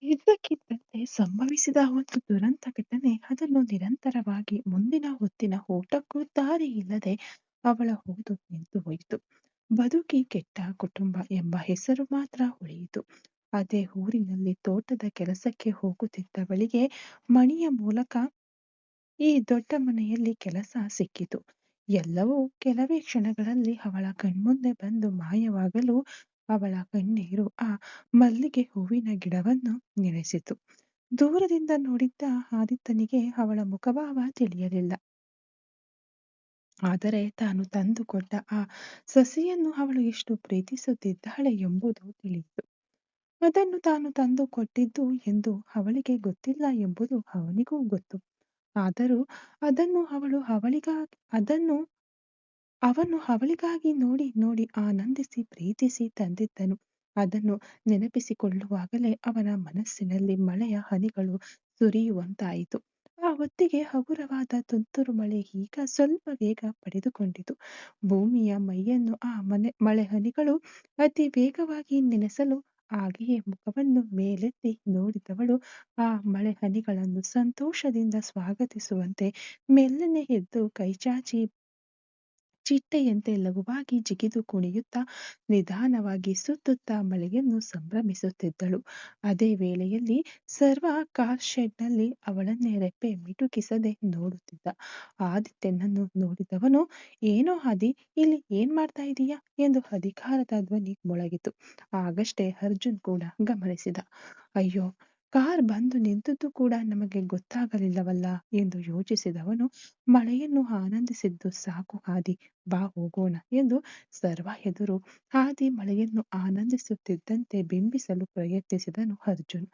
ಇದ್ದಕ್ಕಿದ್ದಂತೆ ಸಂಭವಿಸಿದ ಒಂದು ದುರಂತ ಘಟನೆ ಅದನ್ನು ನಿರಂತರವಾಗಿ ಮುಂದಿನ ಹೊತ್ತಿನ ಊಟಕ್ಕೂ ದಾರಿ ಇಲ್ಲದೆ ಅವಳ ಓದು ನಿಂತು ಹೋಯಿತು. ಬದುಕಿ ಕೆಟ್ಟ ಕುಟುಂಬ ಎಂಬ ಹೆಸರು ಮಾತ್ರ ಉಳಿಯಿತು. ಅದೇ ಊರಿನಲ್ಲಿ ತೋಟದ ಕೆಲಸಕ್ಕೆ ಹೋಗುತ್ತಿದ್ದವಳಿಗೆ ಮಣಿಯ ಮೂಲಕ ಈ ದೊಡ್ಡ ಮನೆಯಲ್ಲಿ ಕೆಲಸ ಸಿಕ್ಕಿತು. ಎಲ್ಲವೂ ಕೆಲವೇ ಕ್ಷಣಗಳಲ್ಲಿ ಅವಳ ಕಣ್ಮುಂದೆ ಬಂದು ಮಾಯವಾಗಲು ಅವಳ ಕಣ್ಣೀರು ಆ ಮಲ್ಲಿಗೆ ಹೂವಿನ ಗಿಡವನ್ನು ನೆನೆಸಿತು. ದೂರದಿಂದ ನೋಡಿದ್ದ ಆದಿತ್ಯನಿಗೆ ಅವಳ ಮುಖಭಾವ ತಿಳಿಯಲಿಲ್ಲ. ಆದರೆ ತಾನು ತಂದುಕೊಟ್ಟ ಆ ಸಸಿಯನ್ನು ಅವಳು ಎಷ್ಟು ಪ್ರೀತಿಸುತ್ತಿದ್ದಾಳೆ ಎಂಬುದು ತಿಳಿಯಿತು. ಅದನ್ನು ತಾನು ತಂದು ಕೊಟ್ಟಿದ್ದು ಎಂದು ಅವಳಿಗೆ ಗೊತ್ತಿಲ್ಲ ಎಂಬುದು ಅವನಿಗೂ ಗೊತ್ತು. ಆದರೂ ಅದನ್ನು ಅವನು ಅವಳಿಗಾಗಿ ನೋಡಿ ನೋಡಿ ಆನಂದಿಸಿ ಪ್ರೀತಿಸಿ ತಂದಿದ್ದನು. ಅದನ್ನು ನೆನಪಿಸಿಕೊಳ್ಳುವಾಗಲೇ ಅವನ ಮನಸ್ಸಿನಲ್ಲಿ ಮಳೆಯ ಹನಿಗಳು ಸುರಿಯುವಂತಾಯಿತು. ಆ ಹೊತ್ತಿಗೆ ಹಗುರವಾದ ತುಂತುರು ಮಳೆ ಈಗ ಸ್ವಲ್ಪ ವೇಗ ಪಡೆದುಕೊಂಡಿತು. ಭೂಮಿಯ ಮೈಯನ್ನು ಆ ಮಳೆ ಹನಿಗಳು ಅತಿ ವೇಗವಾಗಿ ನೆನೆಸಲು ಹಾಗೆಯೇ ಮುಖವನ್ನು ಮೇಲೆತ್ತಿ ನೋಡಿದವಳು ಆ ಮಳೆ ಹನಿಗಳನ್ನು ಸಂತೋಷದಿಂದ ಸ್ವಾಗತಿಸುವಂತೆ ಮೆಲ್ಲನೆ ಎದ್ದು ಕೈಚಾಚಿ ಚಿಟ್ಟೆಯಂತೆ ಲಘುವಾಗಿ ಜಿಗಿದು ಕುಣಿಯುತ್ತಾ ನಿಧಾನವಾಗಿ ಸುತ್ತುತ್ತಾ ಮಳೆಯನ್ನು ಸಂಭ್ರಮಿಸುತ್ತಿದ್ದಳು. ಅದೇ ವೇಳೆಯಲ್ಲಿ ಸರ್ವ ಕಾರ್ ಶೆಡ್ನಲ್ಲಿ ಅವಳನ್ನೇ ರೆಪ್ಪೆ ಮಿಟುಕಿಸದೆ ನೋಡುತ್ತಿದ್ದ. ಆದಿತ್ಯನನ್ನು ನೋಡಿದವನು, ಏನೋ ಆದಿ, ಇಲ್ಲಿ ಏನ್ ಮಾಡ್ತಾ ಇದೀಯಾ ಎಂದು ಅಧಿಕಾರದ ಧ್ವನಿ ಮೊಳಗಿತು. ಆಗಷ್ಟೇ ಅರ್ಜುನ್ ಕೂಡ ಗಮನಿಸಿದ. ಅಯ್ಯೋ, ಕಾರ್ ಬಂದು ನಿಂತದ್ದು ಕೂಡ ನಮಗೆ ಗೊತ್ತಾಗಲಿಲ್ಲವಲ್ಲ ಎಂದು ಯೋಚಿಸಿದವನು, ಮಳೆಯನ್ನು ಆನಂದಿಸಿದ್ದು ಸಾಕು ಆದಿ, ಬಾ ಹೋಗೋಣ ಎಂದು ಸರ್ವ ಎದುರು ಆದಿ ಮಳೆಯನ್ನು ಆನಂದಿಸುತ್ತಿದ್ದಂತೆ ಬಿಂಬಿಸಲು ಪ್ರಯತ್ನಿಸಿದನು ಅರ್ಜುನ್.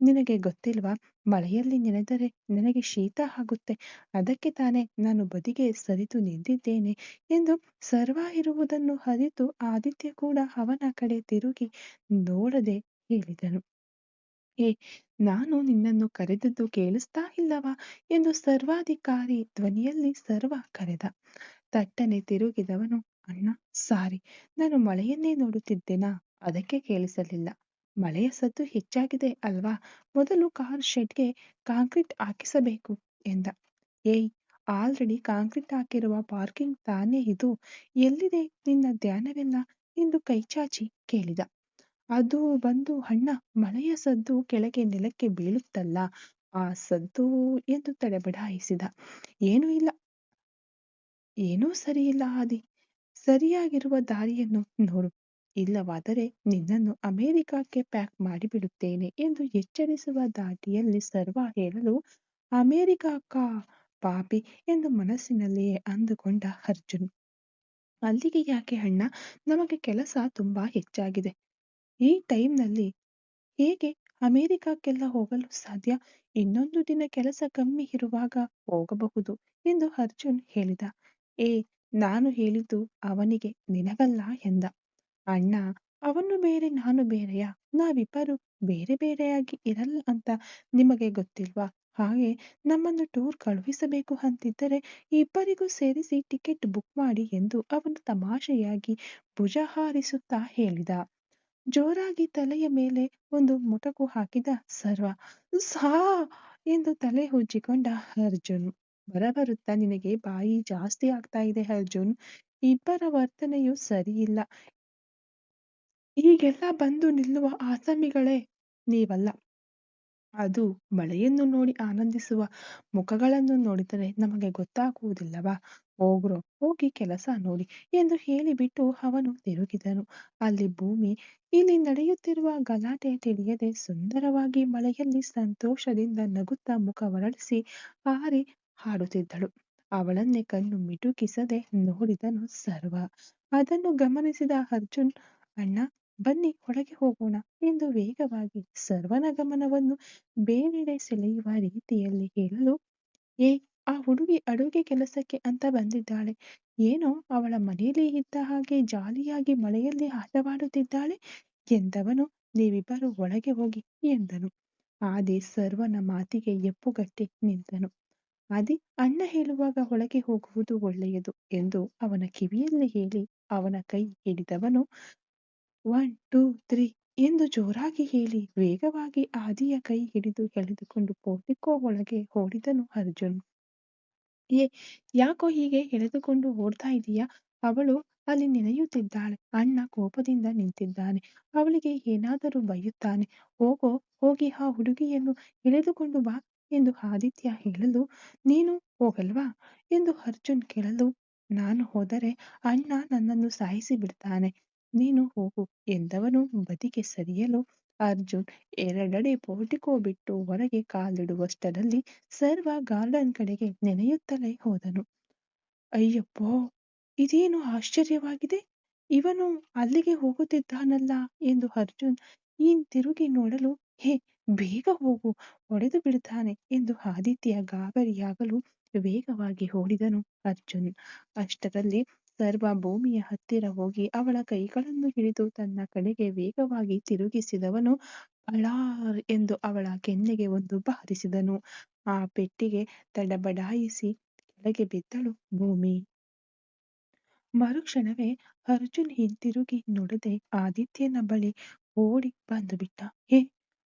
ನಿನಗೆ ಗೊತ್ತಿಲ್ವಾ, ಮಳೆಯಲ್ಲಿ ನೆನೆದರೆ ನನಗೆ ಶೀತ ಆಗುತ್ತೆ, ಅದಕ್ಕೆ ತಾನೇ ನಾನು ಬದಿಗೆ ಸರಿದು ನಿಂತಿದ್ದೇನೆ ಎಂದು ಸರ್ವ ಇರುವುದನ್ನು ಅರಿತು ಆದಿತ್ಯ ಕೂಡ ಅವನ ಕಡೆ ತಿರುಗಿ ನೋಡದೆ ಹೇಳಿದನು. ನಾನು ನಿನ್ನನ್ನು ಕರೆದದ್ದು ಕೇಳಿಸ್ತಾ ಇಲ್ಲವಾ ಎಂದು ಸರ್ವಾಧಿಕಾರಿ ಧ್ವನಿಯಲ್ಲಿ ಸರ್ವ ಕರೆದ. ತಟ್ಟನೆ ತಿರುಗಿದವನು, ಅಣ್ಣ ಸಾರಿ, ನಾನು ಮಳೆಯನ್ನೇ ನೋಡುತ್ತಿದ್ದೆನಾ, ಅದಕ್ಕೆ ಕೇಳಿಸಲಿಲ್ಲ. ಮಳೆಯ ಸದ್ದು ಹೆಚ್ಚಾಗಿದೆ ಅಲ್ವಾ, ಮೊದಲು ಕಾರ್ ಶೆಡ್ಗೆ ಕಾಂಕ್ರೀಟ್ ಹಾಕಿಸಬೇಕು ಎಂದ. ಆಲ್ರೆಡಿ ಕಾಂಕ್ರೀಟ್ ಹಾಕಿರುವ ಪಾರ್ಕಿಂಗ್ ತಾನೇ ಇದು, ಎಲ್ಲಿದೆ ನಿನ್ನ ಧ್ಯಾನವೆಲ್ಲ ಎಂದು ಕೈಚಾಚಿ ಕೇಳಿದ. ಅದು ಬಂದು ಅಣ್ಣ, ಮಳೆಯ ಸದ್ದು ಕೆಳಗೆ ನೆಲಕ್ಕೆ ಬೀಳುತ್ತಲ್ಲ, ಆ ಸದ್ದು ಎಂದು ತಡಬಡಾಯಿಸಿದ. ಏನೂ ಸರಿಯಿಲ್ಲ ಆದಿ, ಸರಿಯಾಗಿರುವ ದಾರಿಯನ್ನು ನೋಡು, ಇಲ್ಲವಾದರೆ ನಿನ್ನನ್ನು ಅಮೆರಿಕಕ್ಕೆ ಪ್ಯಾಕ್ ಮಾಡಿಬಿಡುತ್ತೇನೆ ಎಂದು ಎಚ್ಚರಿಸುವ ದಾಟಿಯಲ್ಲಿ ಸರ್ವ ಹೇಳಲು, ಅಮೆರಿಕಕ್ಕಾ ಪಾಪಿ ಎಂದು ಮನಸ್ಸಿನಲ್ಲಿಯೇ ಅಂದುಕೊಂಡ ಅರ್ಜುನ್. ಅಲ್ಲಿಗೆ ಯಾಕೆ ಅಣ್ಣ, ನಮಗೆ ಕೆಲಸ ತುಂಬಾ ಹೆಚ್ಚಾಗಿದೆ. ಈ ಟೈಮ್ನಲ್ಲಿ ಹೇಗೆ ಅಮೆರಿಕಕ್ಕೆಲ್ಲ ಹೋಗಲು ಸಾಧ್ಯ, ಇನ್ನೊಂದು ದಿನ ಕೆಲಸ ಕಮ್ಮಿ ಇರುವಾಗ ಹೋಗಬಹುದು ಎಂದು ಅರ್ಜುನ್ ಹೇಳಿದ. ನಾನು ಹೇಳಿದ್ದು ಅವನಿಗೆ, ನಿನಗಲ್ಲ ಎಂದ. ಅಣ್ಣ, ಅವನು ಬೇರೆ ನಾನು ಬೇರೆಯಾ, ನಾವಿಬ್ಬರು ಬೇರೆ ಬೇರೆಯಾಗಿ ಇರಲ್ಲ ಅಂತ ನಿಮಗೆ ಗೊತ್ತಿಲ್ವಾ, ಹಾಗೆ ನಮ್ಮನ್ನು ಟೂರ್ ಕಳುಹಿಸಬೇಕು ಅಂತಿದ್ದರೆ ಇಬ್ಬರಿಗೂ ಸೇರಿಸಿ ಟಿಕೆಟ್ ಬುಕ್ ಮಾಡಿ ಎಂದು ಅವನು ತಮಾಷೆಯಾಗಿ ಭುಜ ಹಾರಿಸುತ್ತಾ ಹೇಳಿದ. ಜೋರಾಗಿ ತಲೆಯ ಮೇಲೆ ಒಂದು ಮೊಟಕು ಹಾಕಿದ ಸರ್ವ. ಸಾ ಎಂದು ತಲೆ ಉಜ್ಜಿಕೊಂಡ ಅರ್ಜುನ್. ಬರಬರುತ್ತಾ ನಿನಗೆ ಬಾಯಿ ಜಾಸ್ತಿ ಆಗ್ತಾ ಇದೆ ಅರ್ಜುನ್, ಇಬ್ಬರ ವರ್ತನೆಯೂ ಸರಿಯಿಲ್ಲ. ಹೀಗೆಲ್ಲ ಬಂದು ನಿಲ್ಲುವ ಆಸಾಮಿಗಳೇ ನೀವಲ್ಲ. ಅದು ಮಳೆಯನ್ನು ನೋಡಿ ಆನಂದಿಸುವ ಮುಖಗಳನ್ನು ನೋಡಿದರೆ ನಮಗೆ ಗೊತ್ತಾಗುವುದಿಲ್ಲವಾ? ಹೋಗ್ರೋ, ಹೋಗಿ ಕೆಲಸ ನೋಡಿ ಎಂದು ಹೇಳಿಬಿಟ್ಟು ಅವನು ತಿರುಗಿದನು. ಅಲ್ಲಿ ಭೂಮಿ ಇಲ್ಲಿ ನಡೆಯುತ್ತಿರುವ ಗಲಾಟೆ ತಿಳಿಯದೆ ಸುಂದರವಾಗಿ ಮಳೆಯಲ್ಲಿ ಸಂತೋಷದಿಂದ ನಗುತ್ತಾ ಮುಖವರಳಿಸಿ ಹಾರಿ ಹಾಡುತ್ತಿದ್ದಳು. ಅವಳನ್ನೇ ಕಣ್ಣು ಮಿಟುಕಿಸದೆ ನೋಡಿದನು ಸರ್ವ. ಅದನ್ನು ಗಮನಿಸಿದ ಅರ್ಜುನ್, ಅಣ್ಣ, ಬನ್ನಿ ಒಳಗೆ ಹೋಗೋಣ ಎಂದು ವೇಗವಾಗಿ ಸರ್ವನ ಗಮನವನ್ನು ಬೇರೆಡೆ ಸೆಳೆಯುವ ರೀತಿಯಲ್ಲಿ ಹೇಳಲು, ಏ, ಆ ಹುಡುಗಿ ಅಡುಗೆ ಕೆಲಸಕ್ಕೆ ಅಂತ ಬಂದಿದ್ದಾಳೆ. ಏನೋ ಅವಳ ಮನೆಯಲ್ಲಿ ಇದ್ದ ಹಾಗೆ ಜಾಲಿಯಾಗಿ ಮಳೆಯಲ್ಲಿ ಆಟವಾಡುತ್ತಿದ್ದಾಳೆ ಎಂದವನು, ನೀವಿಬ್ಬರು ಒಳಗೆ ಹೋಗಿ ಎಂದನು. ಆದಿ ಸರ್ವನ ಮಾತಿಗೆ ಎಪ್ಪುಗಟ್ಟಿ ನಿಂತನು. ಆದಿ ಅಣ್ಣ ಹೇಳುವಾಗ ಒಳಗೆ ಹೋಗುವುದು ಒಳ್ಳೆಯದು ಎಂದು ಅವನ ಕಿವಿಯಲ್ಲಿ ಹೇಳಿ ಅವನ ಕೈ ಹಿಡಿದವನು, 1, 2, 3 ಎಂದು ಜೋರಾಗಿ ಹೇಳಿ ವೇಗವಾಗಿ ಆದಿಯ ಕೈ ಹಿಡಿದು ಎಳೆದುಕೊಂಡು ಪೋರ್ಟಿಕೋ ಒಳಗೆ ಓಡಿದನು ಅರ್ಜುನ್. ಏ, ಯಾಕೋ ಹೀಗೆ ಎಳೆದುಕೊಂಡು ಓಡ್ತಾ ಇದೀಯಾ? ಅವಳು ಅಲ್ಲಿ ನೆನೆಯುತ್ತಿದ್ದಾಳೆ. ಅಣ್ಣ ಕೋಪದಿಂದ ನಿಂತಿದ್ದಾನೆ. ಅವಳಿಗೆ ಏನಾದರೂ ಬೈಯುತ್ತಾನೆ. ಹೋಗೋ, ಹೋಗಿ ಆ ಹುಡುಗಿಯನ್ನು ಎಳೆದುಕೊಂಡು ಬಾ ಎಂದು ಆದಿತ್ಯ ಹೇಳಲು, ನೀನು ಹೋಗಲ್ವಾ ಎಂದು ಅರ್ಜುನ್ ಕೇಳಲು, ನಾನು ಹೋದರೆ ಅಣ್ಣ ನನ್ನನ್ನು ಸಾಯಿಸಿ ಬಿಡ್ತಾನೆ. ನೀನು ಹೋಗು ಎಂದವನು ಬದಿಗೆ ಸರಿಯಲು ಅರ್ಜುನ್ ಎರಡಡಿ ಪೋರ್ಟಿಕೋ ಬಿಟ್ಟು ಹೊರಗೆ ಕಾಲಿಡುವಷ್ಟರಲ್ಲಿ ಸರ್ವ ಗಾರ್ಡನ್ ಕಡೆಗೆ ನೆನೆಯುತ್ತಲೇ ಹೋದನು. ಅಯ್ಯಪ್ಪೋ, ಇದೇನು ಆಶ್ಚರ್ಯವಾಗಿದೆ! ಇವನು ಅಲ್ಲಿಗೆ ಹೋಗುತ್ತಿದ್ದಾನಲ್ಲ ಎಂದು ಅರ್ಜುನ್ ತಿರುಗಿ ನೋಡಲು, ಹೇ, ಬೇಗ ಹೋಗು, ಹೊಡೆದು ಬಿಡ್ತಾನೆ ಎಂದು ಆದಿತ್ಯ ಗಾಬರಿಯಾಗಲು ವೇಗವಾಗಿ ಓಡಿದನು ಅರ್ಜುನ್. ಅಷ್ಟರಲ್ಲಿ ಸರ್ವ ಭೂಮಿಯ ಹತ್ತಿರ ಹೋಗಿ ಅವಳ ಕೈಗಳನ್ನು ಹಿಡಿದು ತನ್ನ ಕಡೆಗೆ ವೇಗವಾಗಿ ತಿರುಗಿಸಿದವನು ಪಳಾರ್ ಎಂದು ಅವಳ ಕೆನ್ನೆಗೆ ಒಂದು ಬಾರಿಸಿದನು. ಆ ಪೆಟ್ಟಿಗೆ ತಡಬಡಾಯಿಸಿ ಕೆಳಗೆ ಬಿದ್ದಳು ಭೂಮಿ. ಮರುಕ್ಷಣವೇ ಅರ್ಜುನ್ ಹಿಂತಿರುಗಿ ನೋಡದೆ ಆದಿತ್ಯನ ಬಳಿ ಓಡಿ ಬಂದುಬಿಟ್ಟ. ಹೇ,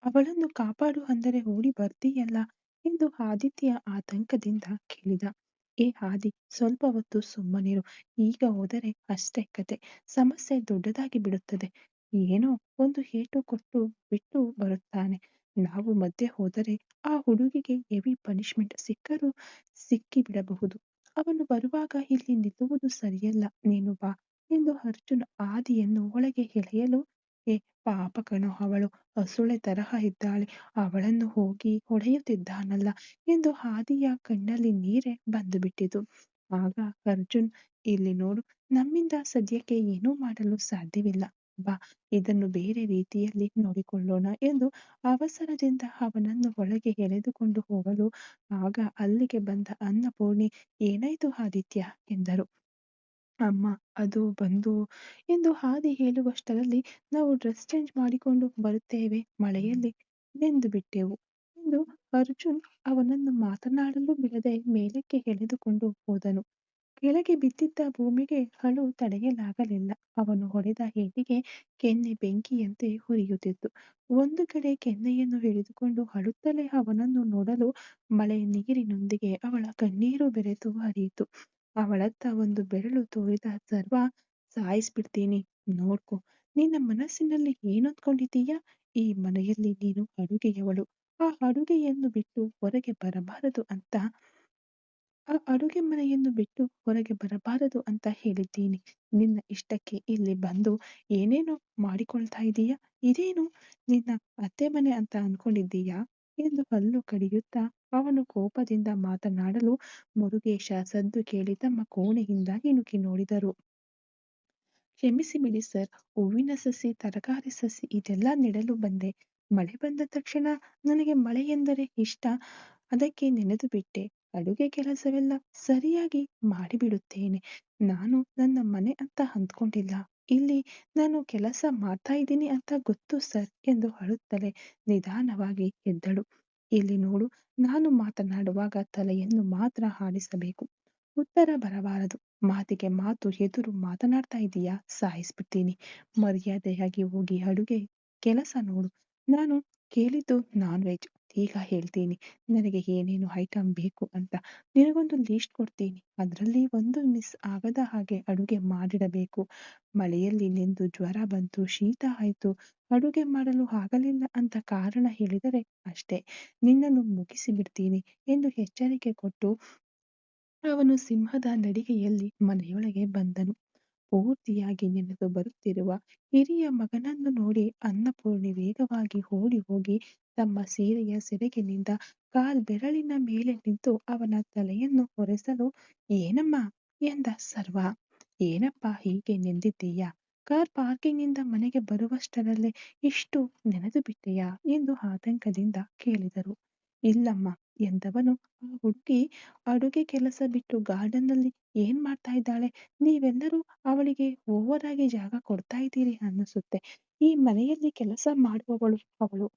ಅವಳನ್ನು ಕಾಪಾಡು ಅಂದರೆ ಓಡಿ ಬರ್ತೀಯಲ್ಲ ಎಂದು ಆದಿತ್ಯ ಆತಂಕದಿಂದ ಕೇಳಿದ. ಏ ಆದಿ, ಸ್ವಲ್ಪ ಹೊತ್ತು ಸುಮ್ಮನಿರು. ಈಗ ಹೋದರೆ ಅಷ್ಟೇ ಕತೆ, ಸಮಸ್ಯೆ ದೊಡ್ಡದಾಗಿ ಬಿಡುತ್ತದೆ. ಏನೋ ಒಂದು ಏಟು ಕೊಟ್ಟು ಬಿಟ್ಟು ಬರುತ್ತಾನೆ. ನಾವು ಮಧ್ಯೆ ಹೋದರೆ ಆ ಹುಡುಗಿಗೆ ಹೆವಿ ಪನಿಷ್ಮೆಂಟ್ ಸಿಕ್ಕರೂ ಸಿಕ್ಕಿಬಿಡಬಹುದು. ಅವನು ಬರುವಾಗ ಇಲ್ಲಿ ನಿಲ್ಲುವುದು ಸರಿಯಲ್ಲ, ನೀನು ಬಾ ಎಂದು ಅರ್ಜುನ್ ಆದಿಯನ್ನು ಒಳಗೆ ಎಳೆಯಲು, ಏ, ಪಾಪ ಕಣೋ, ಅವಳು ಹಸುಳೆ ತರಹ ಇದ್ದಾಳೆ, ಅವಳನ್ನು ಹೋಗಿ ಹೊಡೆಯುತ್ತಿದ್ದಾನಲ್ಲ ಎಂದು ಆದಿಯ ಕಣ್ಣಲ್ಲಿ ನೀರೇ ಬಂದುಬಿಟ್ಟಿತು. ಆಗ ಅರ್ಜುನ್, ಇಲ್ಲಿ ನೋಡು, ನಮ್ಮಿಂದ ಸದ್ಯಕ್ಕೆ ಏನೂ ಮಾಡಲು ಸಾಧ್ಯವಿಲ್ಲ, ಬಾ, ಇದನ್ನು ಬೇರೆ ರೀತಿಯಲ್ಲಿ ನೋಡಿಕೊಳ್ಳೋಣ ಎಂದು ಅವಸರದಿಂದ ಅವನನ್ನು ಒಳಗೆ ಎಳೆದುಕೊಂಡು ಹೋಗಲು, ಆಗ ಅಲ್ಲಿಗೆ ಬಂದ ಅನ್ನಪೂರ್ಣಿ, ಏನಾಯ್ತು ಆದಿತ್ಯ ಎಂದರು. ಅಮ್ಮ, ಅದು ಬಂದು ಎಂದು ಆದಿ ಹೇಳುವಷ್ಟರಲ್ಲಿ, ನಾವು ಡ್ರೆಸ್ ಚೇಂಜ್ ಮಾಡಿಕೊಂಡು ಬರುತ್ತೇವೆ, ಮಳೆಯಲ್ಲಿ ನೆಂದು ಬಿಟ್ಟೆವು ಎಂದು ಅರ್ಜುನ್ ಅವನನ್ನು ಮಾತನಾಡಲು ಬಿಡದೆ ಮೇಲಕ್ಕೆ ಎಳೆದುಕೊಂಡು ಹೋದನು. ಕೆಳಗೆ ಬಿದ್ದಿದ್ದ ಭೂಮಿಗೆ ಅಳು ತಡೆಯಲಾಗಲಿಲ್ಲ. ಅವನು ಹೊಡೆದ ಏಟಿಗೆ ಕೆನ್ನೆ ಬೆಂಕಿಯಂತೆ ಉರಿಯುತ್ತಿತ್ತು. ಒಂದು ಕಡೆ ಕೆನ್ನೆಯನ್ನು ಹಿಡಿದುಕೊಂಡು ಅಳುತ್ತಲೇ ಅವನನ್ನು ನೋಡಲು ಮಳೆ ನೀರಿನೊಂದಿಗೆ ಅವಳ ಕಣ್ಣೀರು ಬೆರೆತು ಹರಿಯಿತು. ಅವಳತ್ತ ಒಂದು ಬೆರಳು ತೋರಿದ ಸರ್ವ, ಸಾಯಿಸ್ಬಿಡ್ತೀನಿ, ನೋಡ್ಕೊ. ನಿನ್ನ ಮನಸ್ಸಿನಲ್ಲಿ ಏನಂದ್ಕೊಂಡಿದ್ದೀಯಾ? ಈ ಮನೆಯಲ್ಲಿ ನೀನು ಅಡುಗೆಯವಳು. ಆ ಅಡುಗೆಯನ್ನು ಬಿಟ್ಟು ಹೊರಗೆ ಬರಬಾರದು ಅಂತ ಆ ಅಡುಗೆ ಮನೆಯನ್ನು ಬಿಟ್ಟು ಹೊರಗೆ ಬರಬಾರದು ಅಂತ ಹೇಳಿದ್ದೀನಿ. ನಿನ್ನ ಇಷ್ಟಕ್ಕೆ ಇಲ್ಲಿ ಬಂದು ಏನೇನೋ ಮಾಡಿಕೊಳ್ತಾ ಇದೀಯಾ? ಇದೇನು ನಿನ್ನ ಅತ್ತೆ ಮನೆ ಅಂತ ಅನ್ಕೊಂಡಿದ್ದೀಯಾ ಎಂದು ಹಲ್ಲು ಕಡಿಯುತ್ತಾ ಅವನು ಕೋಪದಿಂದ ಮಾತನಾಡಲು ಮುರುಗೇಶ ಸದ್ದು ಕೇಳಿ ತಮ್ಮ ಕೋಣೆಯಿಂದ ಇಣುಕಿ ನೋಡಿದರು. ಕ್ಷಮಿಸಿಬಿಡಿ ಸರ್, ಹೂವಿನ ಸಸಿ, ತರಕಾರಿ ಸಸಿ ಇದೆಲ್ಲ ನೆಡಲು ಬಂದೆ. ಮಳೆ ಬಂದ ತಕ್ಷಣ ನನಗೆ ಮಳೆ ಎಂದರೆ ಇಷ್ಟ, ಅದಕ್ಕೆ ನೆನೆದು ಬಿಟ್ಟೆ. ಅಡುಗೆ ಕೆಲಸವೆಲ್ಲ ಸರಿಯಾಗಿ ಮಾಡಿಬಿಡುತ್ತೇನೆ. ನಾನು ನನ್ನ ಮನೆ ಅಂತ ಅಂದ್ಕೊಂಡಿಲ್ಲ. ಇಲ್ಲಿ ನಾನು ಕೆಲಸ ಮಾಡ್ತಾ ಇದ್ದೀನಿ ಅಂತ ಗೊತ್ತು ಸರ್ ಎಂದು ಅಳುತ್ತಲೇ ನಿಧಾನವಾಗಿ ಎದ್ದಳು. ಇಲ್ಲಿ ನೋಡು, ನಾನು ಮಾತನಾಡುವಾಗ ತಲೆಯನ್ನು ಮಾತ್ರ ಆಡಿಸಬೇಕು, ಉತ್ತರ ಬರಬಾರದು. ಮಾತಿಗೆ ಮಾತು ಎದುರು ಮಾತನಾಡ್ತಾ ಇದೀಯಾ? ಸಾಯಿಸ್ಬಿಡ್ತೀನಿ. ಮರ್ಯಾದೆಯಾಗಿ ಹೋಗಿ ಅಡುಗೆ ಕೆಲಸ ನೋಡು. ನಾನು ಕೇಳಿದ್ದು ನಾನ್ ವೆಜ್, ಈಗ ಹೇಳ್ತೀನಿ ನನಗೆ ಏನೇನು ಐಟಮ್ ಬೇಕು ಅಂತ. ನಿನಗೊಂದು ಲೀಸ್ಟ್ ಕೊಡ್ತೀನಿ. ಅದರಲ್ಲಿ ಒಂದು ಮಿಸ್ ಆಗದ ಹಾಗೆ ಅಡುಗೆ ಮಾಡಿಡಬೇಕು. ಮಳೆಯಲ್ಲಿ ನೆಂದು ಜ್ವರ ಬಂತು, ಶೀತ ಆಯ್ತು, ಅಡುಗೆ ಮಾಡಲು ಆಗಲಿಲ್ಲ ಅಂತ ಕಾರಣ ಹೇಳಿದರೆ ಅಷ್ಟೇ ನಿನ್ನನ್ನು ಮುಗಿಸಿ ಬಿಡ್ತೀನಿ ಎಂದು ಎಚ್ಚರಿಕೆ ಕೊಟ್ಟು ಅವನು ಸಿಂಹದ ನಡಿಗೆಯಲ್ಲಿ ಮನೆಯೊಳಗೆ ಬಂದನು. ಪೂರ್ತಿಯಾಗಿ ನೆನೆದು ಬರುತ್ತಿರುವ ಹಿರಿಯ ಮಗನನ್ನು ನೋಡಿ ಅನ್ನಪೂರ್ಣಿ ವೇಗವಾಗಿ ಓಡಿ ಹೋಗಿ ತಮ್ಮ ಸೀರೆಯ ಸೆರಗಿನಿಂದ ಕಾಲ್ಬೆರಳಿನ ಮೇಲೆ ನಿಂತು ಅವನ ತಲೆಯನ್ನು ಒರೆಸಲು ಏನಮ್ಮ ಎಂದ ಸರ್ವ. ಏನಪ್ಪ ಹೀಗೆ ನೆಂದಿದ್ದೀಯಾ? ಕಾರ್ ಪಾರ್ಕಿಂಗ್ನಿಂದ ಮನೆಗೆ ಬರುವಷ್ಟರಲ್ಲೇ ಇಷ್ಟು ನೆನೆದು ಬಿಟ್ಟೆಯಾ ಎಂದು ಆತಂಕದಿಂದ ಕೇಳಿದರು. ಇಲ್ಲಮ್ಮ ಎಂದವನು. ಆ ಹುಡುಗಿ ಅಡುಗೆ ಕೆಲಸ ಬಿಟ್ಟು ಗಾರ್ಡನ್ನಲ್ಲಿ ಏನ್ ಮಾಡ್ತಾ ಇದ್ದಾಳೆ? ನೀವೆಲ್ಲರೂ ಅವಳಿಗೆ ಓವರ್ ಆಗಿ ಜಾಗ ಕೊಡ್ತಾ ಇದ್ದೀರಿ ಅನ್ನಿಸುತ್ತೆ. ಈ ಮನೆಯಲ್ಲಿ ಕೆಲಸ ಮಾಡುವವಳು ಅವಳು.